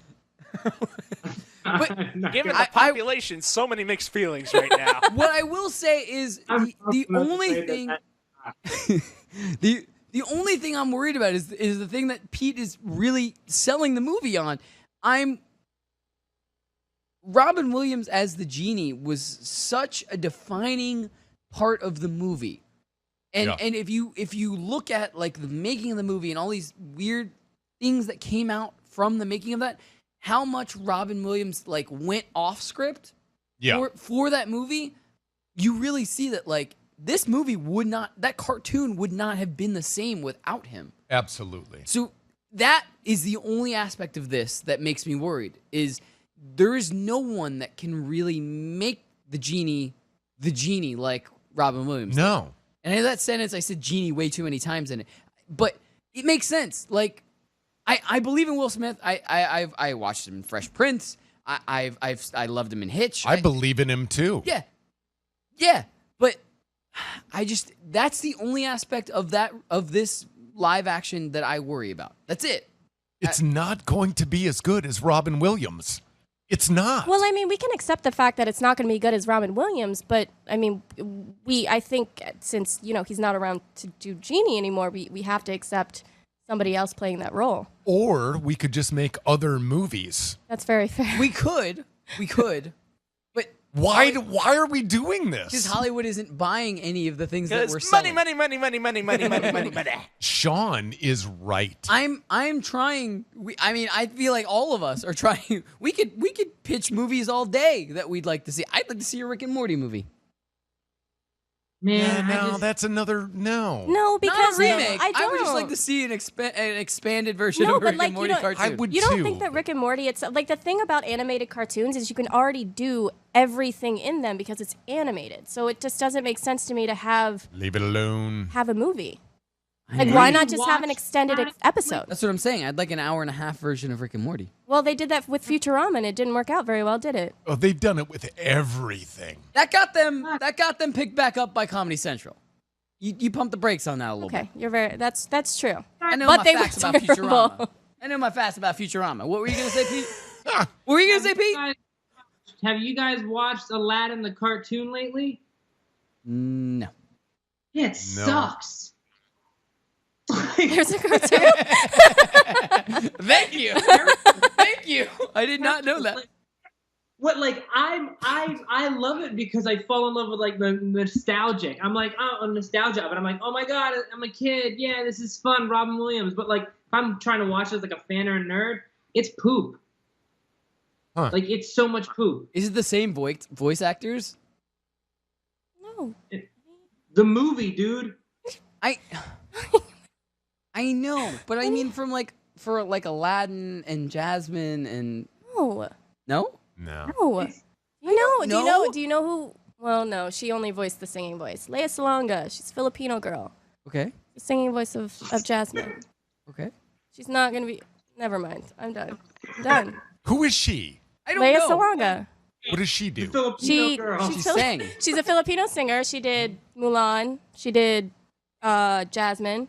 Given the population, so many mixed feelings right now. What I will say is the only thing the only thing I'm worried about is the thing that Pete is really selling the movie on. Robin Williams as the genie was such a defining part of the movie. And if you look at like the making of the movie and all these weird things that came out from the making of that, how much Robin Williams like went off script for that movie, you really see that like this movie that cartoon would not have been the same without him. Absolutely. So that is the only aspect of this that makes me worried, is there is no one that can really make the genie like Robin Williams. No. And in that sentence, I said genie way too many times in it. But it makes sense. Like, I believe in Will Smith. I watched him in Fresh Prince. I loved him in Hitch. I believe in him too. Yeah. But that's the only aspect of this live action that I worry about. That's it. It's not going to be as good as Robin Williams. It's not. Well, I mean, we can accept the fact that it's not going to be good as Robin Williams, but I mean, I think since, he's not around to do Genie anymore, we have to accept somebody else playing that role. Or we could just make other movies. That's very fair. We could. But why are we doing this? Because Hollywood isn't buying any of the things that we're selling. Money. Sean is right. I'm trying. I feel like all of us are trying. We could pitch movies all day that we'd like to see. I'd like to see a Rick and Morty movie. Man, that's another no. No, because not a remake. I would just like to see an expanded version of Rick and Morty cartoon. I would You don't think that Rick and Morty? It's like the thing about animated cartoons is you can already do everything in them because it's animated. So it just doesn't make sense to me to leave it alone. Have a movie. Like, why not just have an extended episode? That's what I'm saying. I'd like an hour-and-a-half version of Rick and Morty. Well, they did that with Futurama, and it didn't work out very well, did it? Oh, they've done it with everything. That got them picked back up by Comedy Central. You pumped the brakes on that a little bit. Okay, you're that's true. I know but my they facts were about terrible. Futurama. I know my facts about Futurama. What were you gonna say, Pete? What were you gonna say, Pete? Have you guys watched Aladdin the cartoon lately? No. It sucks. There's a cartoon. Thank you. Thank you. I did not know that. What like I love it because I fall in love with like the nostalgic. I'm like, oh, I'm nostalgia, but I'm like, oh my god, I'm a kid. Yeah, this is fun, Robin Williams. But like, if I'm trying to watch it as like a fan or a nerd, it's poop. Huh. Like it's so much poop. Is it the same voice actors? No. The movie, dude. I know, but I mean for Aladdin and Jasmine and No. no. No. No. Do you know who? Well, no. She only voiced the singing voice. Lea Salonga. She's a Filipino girl. Okay. The singing voice of Jasmine. Okay. She's not gonna be. Never mind. I'm done. I'm done. Who is she? I don't Lea know. Salonga. What does she do? The Filipino girl. She sang. She's a Filipino singer. She did Mulan. She did Jasmine,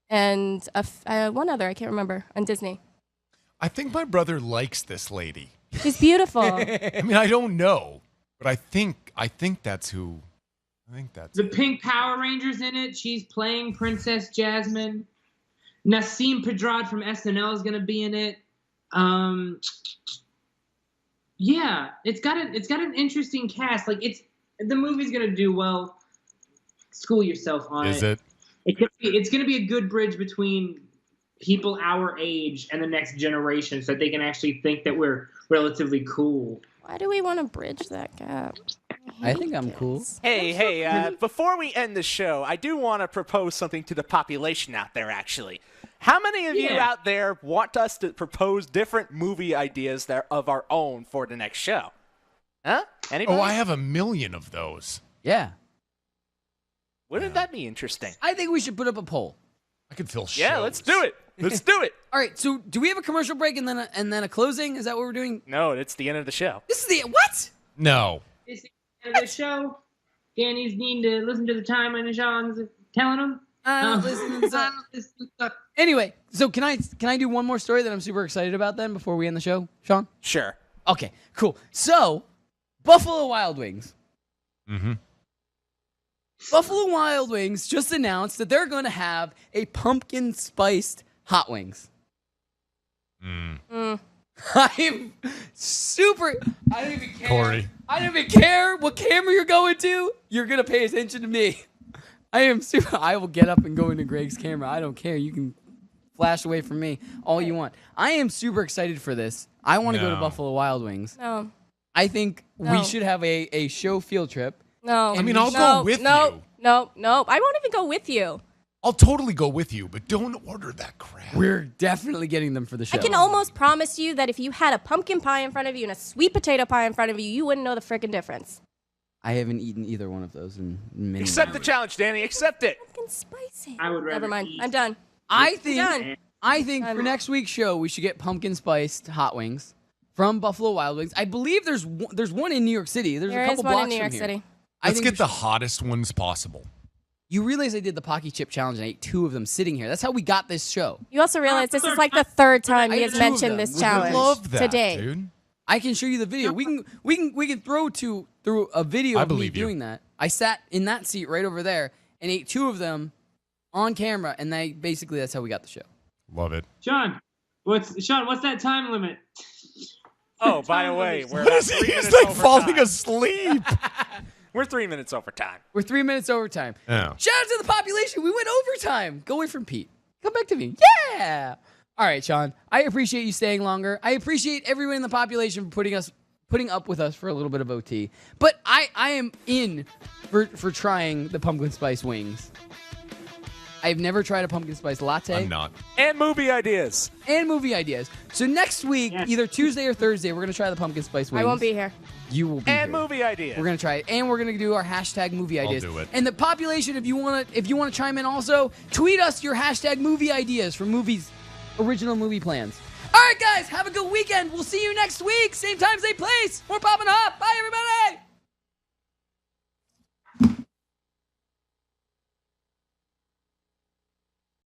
and one other I can't remember on Disney. I think my brother likes this lady. She's beautiful. I mean, I don't know, but I think that's who. I think that's The Pink Power Rangers in it. She's playing Princess Jasmine. Nassim Pedrad from SNL is gonna be in it. Yeah, it's got an interesting cast. Like the movie's gonna do well. School yourself on it. Is it? It's gonna be a good bridge between people our age and the next generation, so that they can actually think that we're relatively cool. Why do we want to bridge that gap? I think I'm cool. Hey, before we end the show, I do want to propose something to the population out there, actually. How many of you out there want us to propose different movie ideas of our own for the next show? Huh? Anybody? Oh, I have 1 million of those. Yeah. Wouldn't that be interesting? I think we should put up a poll. I could fill shows. Yeah, let's do it. Let's do it. All right. So, do we have a commercial break and then a closing? Is that what we're doing? No, it's the end of the show. This is the what? No. It's the end of the show. Danny's need to listen to the time and Sean's telling him. Anyway, so can I do one more story that I'm super excited about then before we end the show, Sean? Sure. Okay, cool. So, Buffalo Wild Wings. Mm-hmm. Buffalo Wild Wings just announced that they're going to have a pumpkin spiced hot wings. I'm super. I don't even care. Cori. I don't even care what camera you're going to. You're going to pay attention to me. I am super. I will get up and go into Greg's camera. I don't care. You can flash away from me all you want. I am super excited for this. I want to go to Buffalo Wild Wings. No. I think we should have a show field trip. No. I mean, I'll go with you. No. I won't even go with you. I'll totally go with you, but don't order that crap. We're definitely getting them for the show. I can almost promise you that if you had a pumpkin pie in front of you and a sweet potato pie in front of you, you wouldn't know the frickin' difference. I haven't eaten either one of those in many Accept years. the challenge, Danny. Accept it. Pumpkin spicy. I would rather Never mind. eat- I'm done. I think Done. for next week's show we should get pumpkin spiced hot wings from Buffalo Wild Wings. I believe there's one in New York City. There's There a is couple one blocks in New York from here. City. Let's get the hottest ones possible. You realize I did the Pocky Chip Challenge and I ate 2 of them sitting here. That's how we got this show. You also realize this is like the third time he has I ate 2 of mentioned them. this We challenge love that, today. dude. I can show you the video. We can throw through a video I of me believe you. doing that. I sat in that seat right over there and ate 2 of them on camera, and that's how we got the show. Love it. Sean, what's that time limit? Oh, by the way, we're What is about 3 he? He's minutes like over falling time. asleep. We're 3 minutes over time. We're 3 minutes overtime. Oh. Shout out to the population. We went overtime. Go away from Pete. Come back to me. Yeah. All right, Sean. I appreciate you staying longer. I appreciate everyone in the population for putting up with us for a little bit of OT. But I am in for trying the pumpkin spice wings. I've never tried a pumpkin spice latte. I'm not. And movie ideas. So next week, either Tuesday or Thursday, we're going to try the pumpkin spice wings. I won't be here. You will be And here. movie ideas. We're gonna try it, and we're gonna do our hashtag movie ideas. do it. And the population, if you wanna chime in, also tweet us your hashtag movie ideas for movies, original movie plans. All right, guys, have a good weekend. We'll see you next week, same time, same place. We're popping off. Bye, everybody.